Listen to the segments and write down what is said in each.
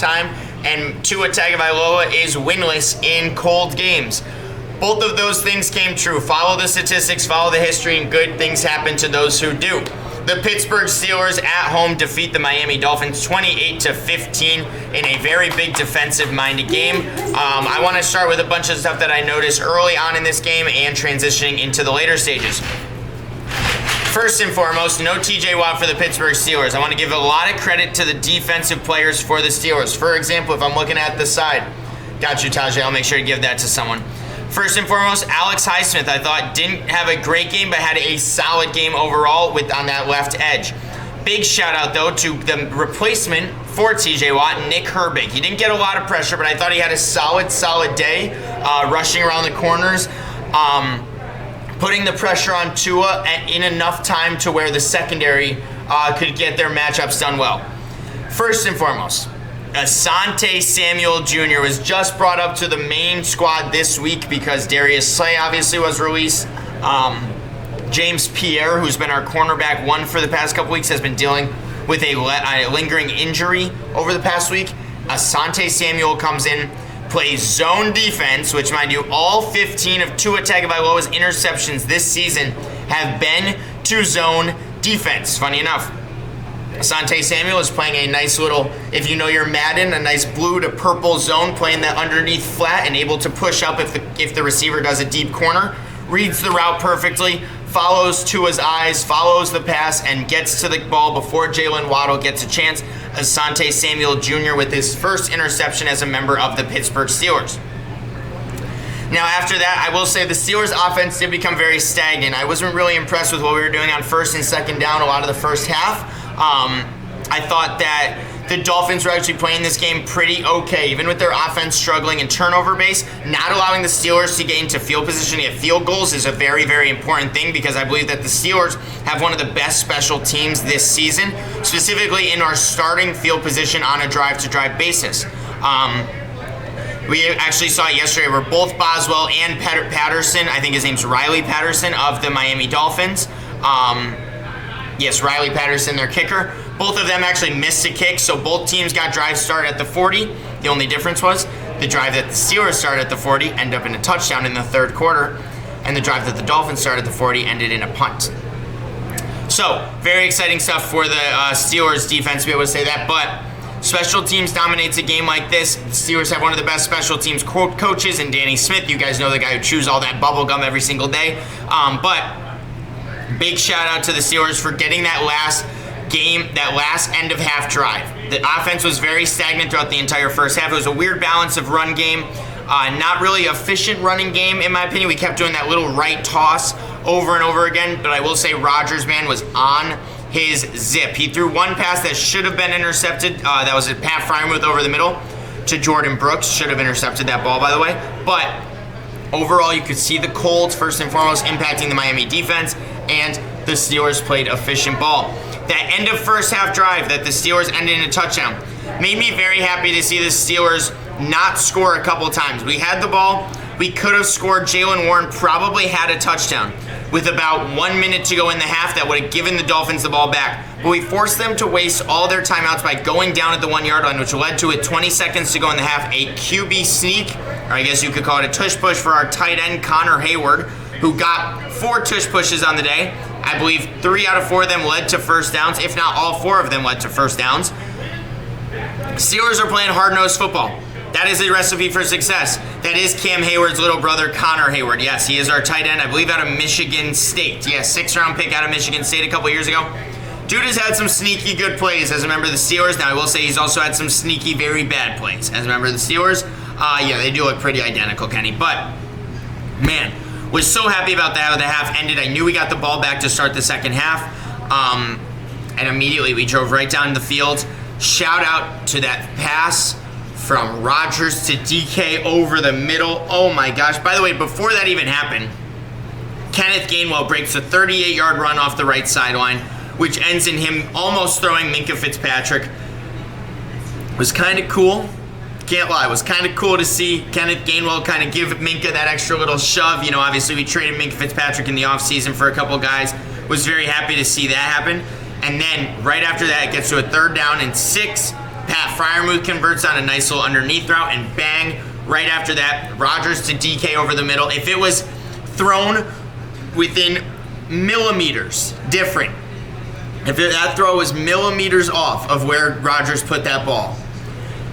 time, and Tua Tagovailoa is winless in cold games. Both of those things came true. Follow the statistics, follow the history, and good things happen to those who do. The Pittsburgh Steelers at home defeat the Miami Dolphins 28-15 in a very big defensive-minded game. I want to start with a bunch of stuff that I noticed early on in this game and transitioning into the later stages. First and foremost, no TJ Watt for the Pittsburgh Steelers. I want to give a lot of credit to the defensive players for the Steelers. For example, if I'm looking at the side, got you, Tajay, I'll make sure to give that to someone. First and foremost, Alex Highsmith, I thought didn't have a great game, but had a solid game overall on that left edge. Big shout out, though, to the replacement for TJ Watt, Nick Herbig. He didn't get a lot of pressure, but I thought he had a solid day, rushing around the corners, putting the pressure on Tua in enough time to where the secondary could get their matchups done well. First and foremost, Asante Samuel Jr. was just brought up to the main squad this week because Darius Slay obviously was released. James Pierre, who's been our cornerback one for the past couple weeks, has been dealing with a lingering injury over the past week. Asante Samuel comes in, plays zone defense, which, mind you, all 15 of Tua Tagovailoa's interceptions this season have been to zone defense. Funny enough, Asante Samuel is playing a nice little, if you know your Madden, a nice blue to purple zone, playing that underneath flat and able to push up if the receiver does a deep corner, reads the route perfectly, follows Tua's eyes, follows the pass, and gets to the ball before Jalen Waddle gets a chance. Asante Samuel Jr. with his first interception as a member of the Pittsburgh Steelers. Now after that, I will say the Steelers offense did become very stagnant. I wasn't really impressed with what we were doing on first and second down a lot of the first half. I thought that the Dolphins were actually playing this game pretty okay, even with their offense struggling in turnover base. Not allowing the Steelers to get into field position to get field goals is a very, very important thing because I believe that the Steelers have one of the best special teams this season, specifically in our starting field position on a drive-to-drive basis. We actually saw it yesterday where both Boswell and Patterson, I think his name's Riley Patterson of the Miami Dolphins, yes, Riley Patterson, their kicker. Both of them actually missed a kick, so both teams got drives start at the 40. The only difference was the drive that the Steelers started at the 40 ended up in a touchdown in the third quarter, and the drive that the Dolphins started at the 40 ended in a punt. So, very exciting stuff for the Steelers defense to be able to say that, but special teams dominates a game like this. The Steelers have one of the best special teams coaches in Danny Smith. You guys know the guy who chews all that bubble gum every single day. But big shout out to the Steelers for getting that last end of half drive. The offense was very stagnant throughout the entire first half. It was a weird balance of run game, not really efficient running game in my opinion. We kept doing that little right toss over and over again, but I will say Rodgers, man, was on his zip. He threw one pass that should have been intercepted. That was a Pat Freiermuth over the middle to Jordan Brooks. Should have intercepted that ball, by the way. But overall, you could see the Colts, first and foremost, impacting the Miami defense, and the Steelers played efficient ball. That end of first half drive that the Steelers ended in a touchdown made me very happy to see the Steelers not score a couple times. We had the ball. We could have scored. Jaylen Warren probably had a touchdown with about 1 minute to go in the half that would have given the Dolphins the ball back. But we forced them to waste all their timeouts by going down at the 1 yard line, which led to, with 20 seconds to go in the half, a QB sneak, or I guess you could call it a tush push for our tight end, Connor Hayward, who got 4 tush pushes on the day. I believe 3 out of 4 of them led to first downs, if not all 4 of them led to first downs. Steelers are playing hard-nosed football. That is a recipe for success. That is Cam Hayward's little brother, Connor Hayward. Yes, he is our tight end, I believe out of Michigan State. Yes, 6th-round pick out of Michigan State a couple years ago. Dude has had some sneaky good plays as a member of the Steelers. Now, I will say he's also had some sneaky, very bad plays as a member of the Steelers. Yeah, they do look pretty identical, Kenny. But, man, was so happy about that how the half ended. I knew we got the ball back to start the second half. And immediately we drove right down the field. Shout out to that pass from Rodgers to DK over the middle. Oh my gosh. By the way, before that even happened, Kenneth Gainwell breaks a 38-yard run off the right sideline, which ends in him almost throwing Minkah Fitzpatrick. It was kind of cool. Can't lie. It was kind of cool to see Kenneth Gainwell kind of give Minkah that extra little shove. You know, obviously we traded Minkah Fitzpatrick in the offseason for a couple guys. Was very happy to see that happen. And then right after that, it gets to a 3rd down and 6. Pat Freiermuth converts on a nice little underneath route, and bang, right after that, Rodgers to DK over the middle. If it was thrown within millimeters different, if that throw was millimeters off of where Rodgers put that ball,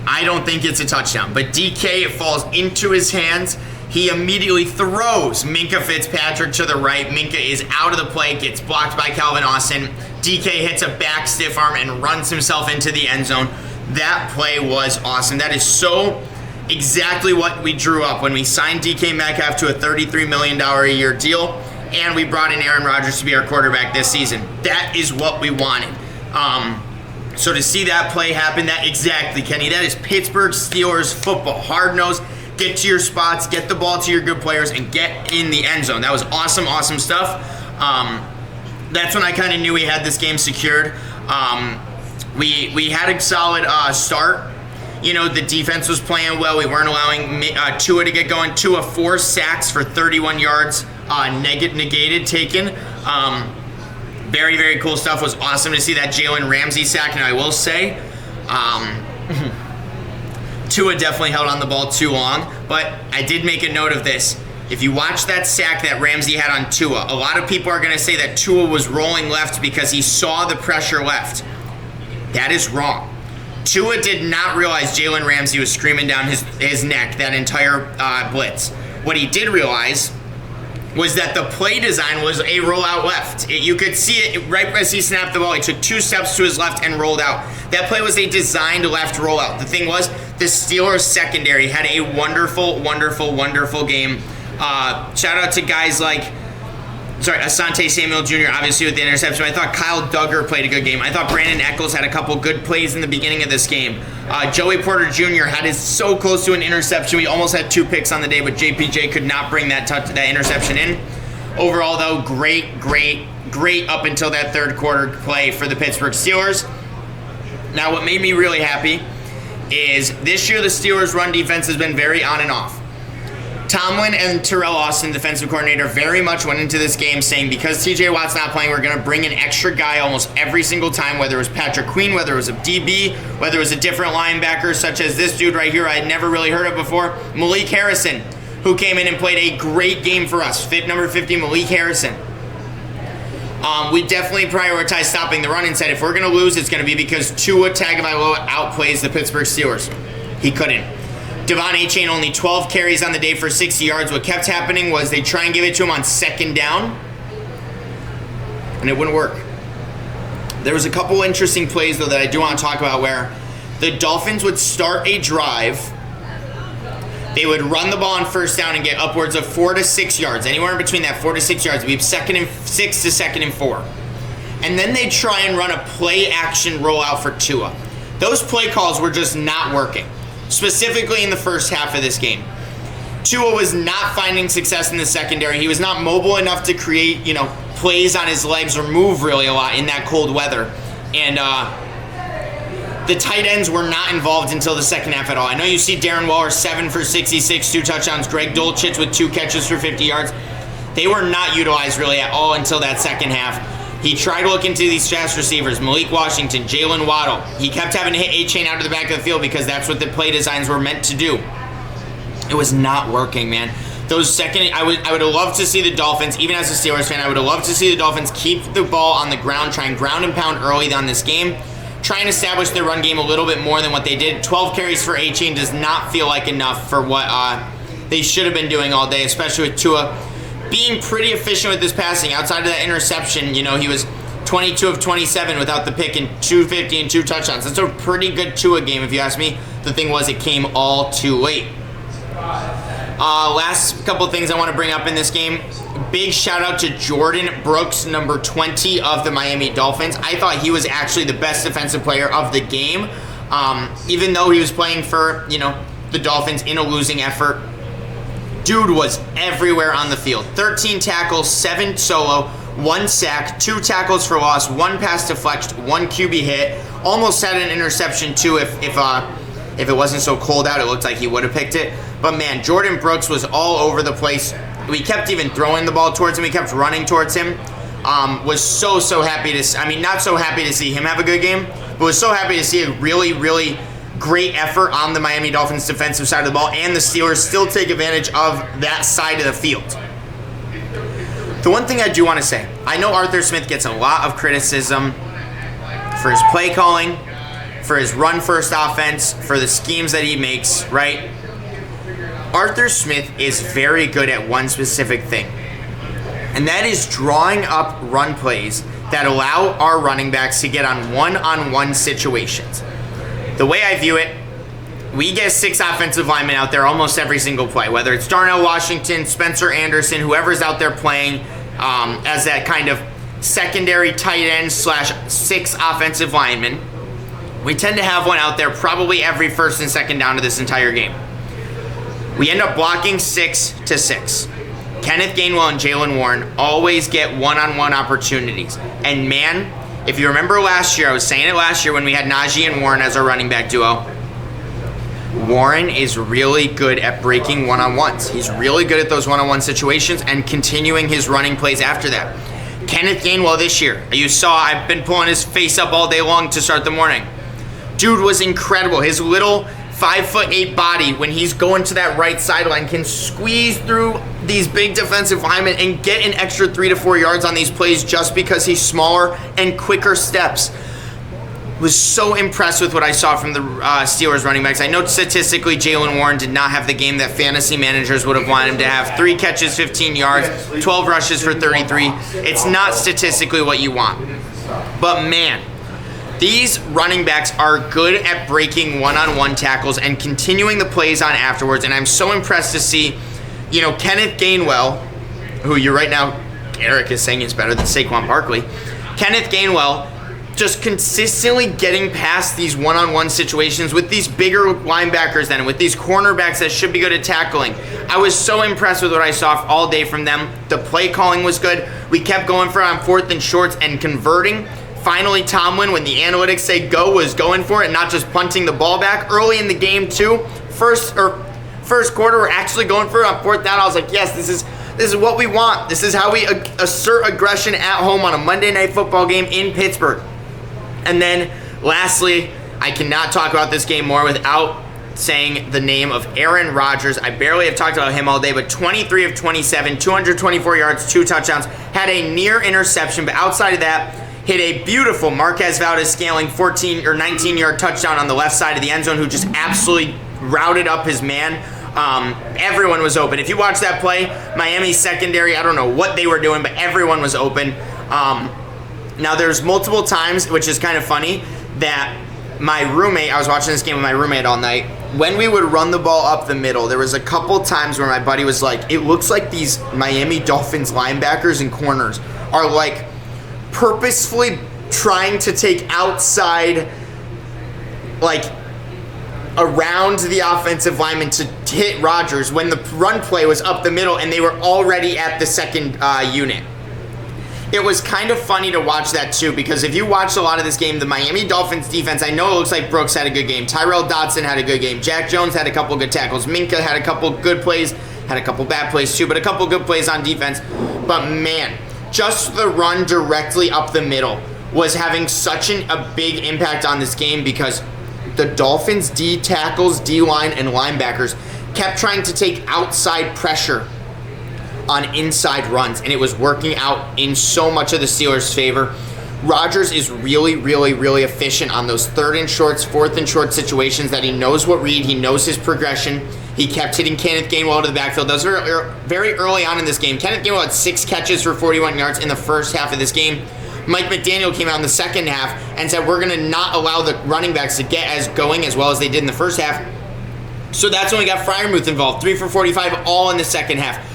I don't think it's a touchdown. But DK, it falls into his hands. He immediately throws Minkah Fitzpatrick to the right. Minkah is out of the play, gets blocked by Calvin Austin. DK hits a back stiff arm and runs himself into the end zone. That play was awesome. That is so exactly what we drew up when we signed DK Metcalf to a $33 million a year deal, and we brought in Aaron Rodgers to be our quarterback this season. That is what we wanted. So to see that play happen, that exactly, Kenny, that is Pittsburgh Steelers football. Hard-nosed, get to your spots, get the ball to your good players, and get in the end zone. That was awesome, awesome stuff. That's when I kind of knew we had this game secured. We had a solid start. You know, the defense was playing well. We weren't allowing Tua to get going. Tua 4 sacks for 31 yards negated, taken. Very, very cool stuff. Was awesome to see that Jalen Ramsey sack. And I will say, Tua definitely held on the ball too long. But I did make a note of this. If you watch that sack that Ramsey had on Tua, a lot of people are going to say that Tua was rolling left because he saw the pressure left. That is wrong. Tua did not realize Jalen Ramsey was screaming down his neck that entire blitz. What he did realize was that the play design was a rollout left. You could see it right as he snapped the ball. He took 2 steps to his left and rolled out. That play was a designed left rollout. The thing was, the Steelers secondary had a wonderful, wonderful, wonderful game. Shout out to guys like Asante Samuel Jr., obviously with the interception. I thought Kyle Duggar played a good game. I thought Brandon Echols had a couple good plays in the beginning of this game. Joey Porter Jr. had his so close to an interception. We almost had 2 picks on the day, but JPJ could not bring that interception in. Overall, though, great up until that third quarter play for the Pittsburgh Steelers. Now, what made me really happy is this year the Steelers' run defense has been very on and off. Tomlin and Terrell Austin, defensive coordinator, very much went into this game saying because TJ Watt's not playing, we're going to bring an extra guy almost every single time, whether it was Patrick Queen, whether it was a DB, whether it was a different linebacker, such as this dude right here I had never really heard of before, Malik Harrison, who came in and played a great game for us. Number 50, Malik Harrison. We definitely prioritized stopping the run and said if we're going to lose, it's going to be because Tua Tagovailoa outplays the Pittsburgh Steelers. He couldn't. Devon Achane only 12 carries on the day for 60 yards. What kept happening was they try and give it to him on second down, and it wouldn't work. There was a couple interesting plays, though, that I do want to talk about where the Dolphins would start a drive. They would run the ball on first down and get upwards of 4 to 6 yards. Anywhere in between that 4 to 6 yards. It would be 2nd and 6 to 2nd and 4. And then they'd try and run a play-action rollout for Tua. Those play calls were just not working. Specifically in the first half of this game. Tua was not finding success in the secondary. He was not mobile enough to create, plays on his legs or move really a lot in that cold weather. And the tight ends were not involved until the second half at all. I know you see Darren Waller 7 for 66, 2 touchdowns. Greg Dulcich with 2 catches for 50 yards. They were not utilized really at all until that second half. He tried to look into these fast receivers, Malik Washington, Jalen Waddle. He kept having to hit A-Chain out of the back of the field because that's what the play designs were meant to do. It was not working, man. I would have loved to see the Dolphins, even as a Steelers fan, I would have loved to see the Dolphins keep the ball on the ground, try and ground and pound early on this game, try and establish their run game a little bit more than what they did. 12 carries for A-Chain does not feel like enough for what they should have been doing all day, especially with Tua being pretty efficient with his passing. Outside of that interception, he was 22 of 27 without the pick and 250 and 2 touchdowns. That's a pretty good Tua game, if you ask me. The thing was, it came all too late. Last couple of things I want to bring up in this game. Big shout out to Jordan Brooks, number 20 of the Miami Dolphins. I thought he was actually the best defensive player of the game. Even though he was playing for, the Dolphins in a losing effort. Dude was everywhere on the field. 13 tackles, 7 solo, 1 sack, 2 tackles for loss, 1 pass deflected, 1 QB hit. Almost had an interception too. If it wasn't so cold out, it looked like he would have picked it. But man, Jordan Brooks was all over the place. We kept even throwing the ball towards him. We kept running towards him. Was so happy to. Not so happy to see him have a good game, but was so happy to see a really great effort on the Miami Dolphins defensive side of the ball, and the Steelers still take advantage of that side of the field. The one thing I do want to say, I know Arthur Smith gets a lot of criticism for his play calling, for his run-first offense, for the schemes that he makes, right? Arthur Smith is very good at one specific thing, and that is drawing up run plays that allow our running backs to get on one-on-one situations. The way I view it, we get 6 offensive linemen out there almost every single play, whether it's Darnell Washington, Spencer Anderson, whoever's out there playing as that kind of secondary tight end / 6 offensive lineman. We tend to have one out there probably every first and second down of this entire game. We end up blocking 6 to 6. Kenneth Gainwell and Jalen Warren always get one-on-one opportunities. And man, if you remember last year, I was saying it last year when we had Najee and Warren as our running back duo, Warren is really good at breaking one-on-ones. He's really good at those one-on-one situations and continuing his running plays after that. Kenneth Gainwell this year, you saw, I've been pulling his face up all day long to start the morning. Dude was incredible. His little 5'8" body, when he's going to that right sideline, can squeeze through these big defensive linemen and get an extra 3 to 4 yards on these plays just because he's smaller and quicker steps. Was so impressed with what I saw from the Steelers running backs. I know statistically Jalen Warren did not have the game that fantasy managers would have wanted him to have. 3 catches, 15 yards, 12 rushes for 33. It's not statistically what you want. But man, these running backs are good at breaking one-on-one tackles and continuing the plays on afterwards. And I'm so impressed to see, Kenneth Gainwell, who you right now, Eric is saying is better than Saquon Barkley. Kenneth Gainwell just consistently getting past these one-on-one situations with these bigger linebackers than with these cornerbacks that should be good at tackling. I was so impressed with what I saw all day from them. The play calling was good. We kept going for on 4th and shorts and converting. Finally, Tomlin, when the analytics say go, was going for it, not just punting the ball back. Early in the game, too, first quarter, we're actually going for it on 4th down. I was like, yes, this is what we want. This is how we assert aggression at home on a Monday Night Football game in Pittsburgh. And then, lastly, I cannot talk about this game more without saying the name of Aaron Rodgers. I barely have talked about him all day, but 23 of 27, 224 yards, 2 touchdowns, had a near interception, but outside of that, hit a beautiful Marquez Valdez-Scaling 14 or 19-yard touchdown on the left side of the end zone, who just absolutely routed up his man. Everyone was open. If you watch that play, Miami's secondary, I don't know what they were doing, but everyone was open. Now, there's multiple times, which is kind of funny, that my roommate, I was watching this game with my roommate all night, when we would run the ball up the middle, there was a couple times where my buddy was like, it looks like these Miami Dolphins linebackers and corners are like purposefully trying to take outside, like around the offensive lineman to hit Rodgers when the run play was up the middle and they were already at the second unit. It was kind of funny to watch that too, because if you watched a lot of this game, the Miami Dolphins defense, I know it looks like Brooks had a good game. Tyrell Dodson had a good game. Jack Jones had a couple good tackles. Minka had a couple good plays, had a couple bad plays too, but a couple good plays on defense. But man, just the run directly up the middle was having such a big impact on this game, because the Dolphins D tackles, D-line, and linebackers kept trying to take outside pressure on inside runs, and it was working out in so much of the Steelers' favor. Rodgers is really, really, really efficient on those 3rd and shorts, 4th and short situations that he knows what read, he knows his progression. He kept hitting Kenneth Gainwell to the backfield. That was very early on in this game. Kenneth Gainwell had 6 catches for 41 yards in the first half of this game. Mike McDaniel came out in the second half and said, we're going to not allow the running backs to get as going as well as they did in the first half. So that's when we got Freiermuth involved. 3 for 45 all in the second half.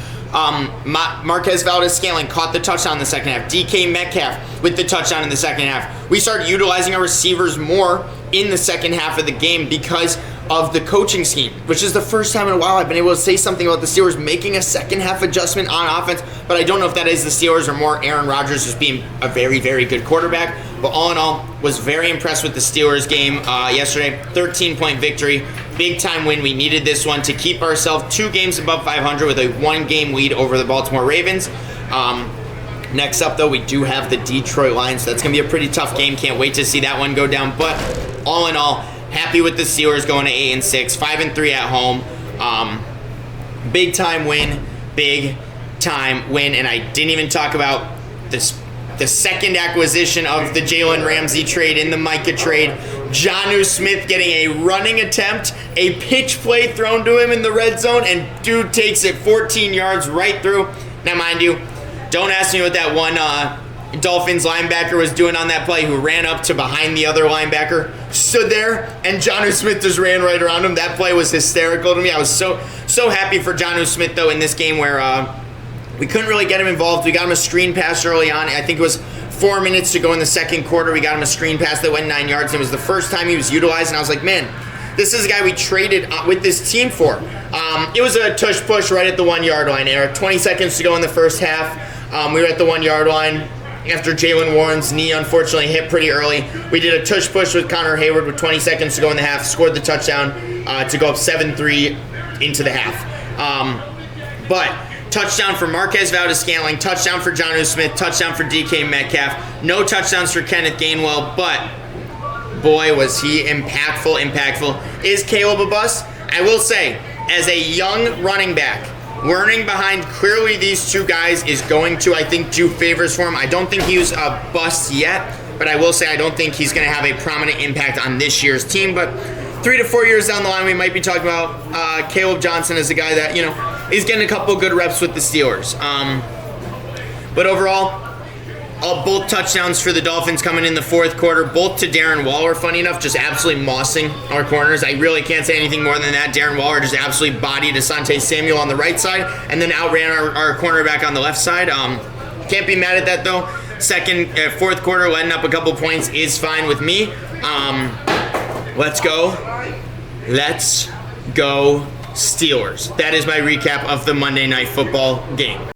Marquez Valdez-Scaling caught the touchdown in the second half. DK Metcalf with the touchdown in the second half. We started utilizing our receivers more in the second half of the game because of the coaching scheme, which is the first time in a while I've been able to say something about the Steelers making a second half adjustment on offense, but I don't know if that is the Steelers or more Aaron Rodgers just being a very, very good quarterback. But all in all, was very impressed with the Steelers game yesterday. 13-point victory. Big time win. We needed this one to keep ourselves 2 games above 500 with a 1-game lead over the Baltimore Ravens. Next up, though, we do have the Detroit Lions. That's going to be a pretty tough game. Can't wait to see that one go down. But all in all, Happy with the Steelers going to 8-6, 5-3 at home. Big time win, and I didn't even talk about this. The second acquisition of the Jalen Ramsey trade in the Micah trade. Jonnu Smith getting a running attempt, a pitch play thrown to him in the red zone, and dude takes it 14 yards right through. Now, mind you, don't ask me what that one Dolphins linebacker was doing on that play, who ran up to behind the other linebacker, stood there, and Jonnu Smith just ran right around him. That play was hysterical to me. I was so happy for Jonnu Smith, though, in this game where we couldn't really get him involved. We got him a screen pass early on. I think it was 4 minutes to go in the second quarter. We got him a screen pass that went 9 yards. It was the first time he was utilized, and I was like, man, this is a guy we traded with this team for. It was a tush-push right at the 1 yard line. There were 20 seconds to go in the first half. We were at the 1 yard line after Jalen Warren's knee unfortunately hit pretty early. We did a tush-push with Connor Hayward with 20 seconds to go in the half, scored the touchdown to go up 7-3 into the half. But touchdown for Marquez Valdes-Scantling, touchdown for Jonnu Smith, touchdown for DK Metcalf. No touchdowns for Kenneth Gainwell, but boy, was he impactful. Is Caleb a bust? I will say, as a young running back, learning behind clearly these two guys is going to, I think, do favors for him. I don't think he was a bust yet, but I will say I don't think he's going to have a prominent impact on this year's team. But 3 to 4 years down the line, we might be talking about Caleb Johnson as a guy that, he's getting a couple good reps with the Steelers. But overall, both touchdowns for the Dolphins coming in the fourth quarter, both to Darren Waller, funny enough, just absolutely mossing our corners. I really can't say anything more than that. Darren Waller just absolutely bodied Asante Samuel on the right side and then outran our cornerback on the left side. Can't be mad at that, though. Fourth quarter, letting up a couple points is fine with me. Let's go Steelers. That is my recap of the Monday Night Football game.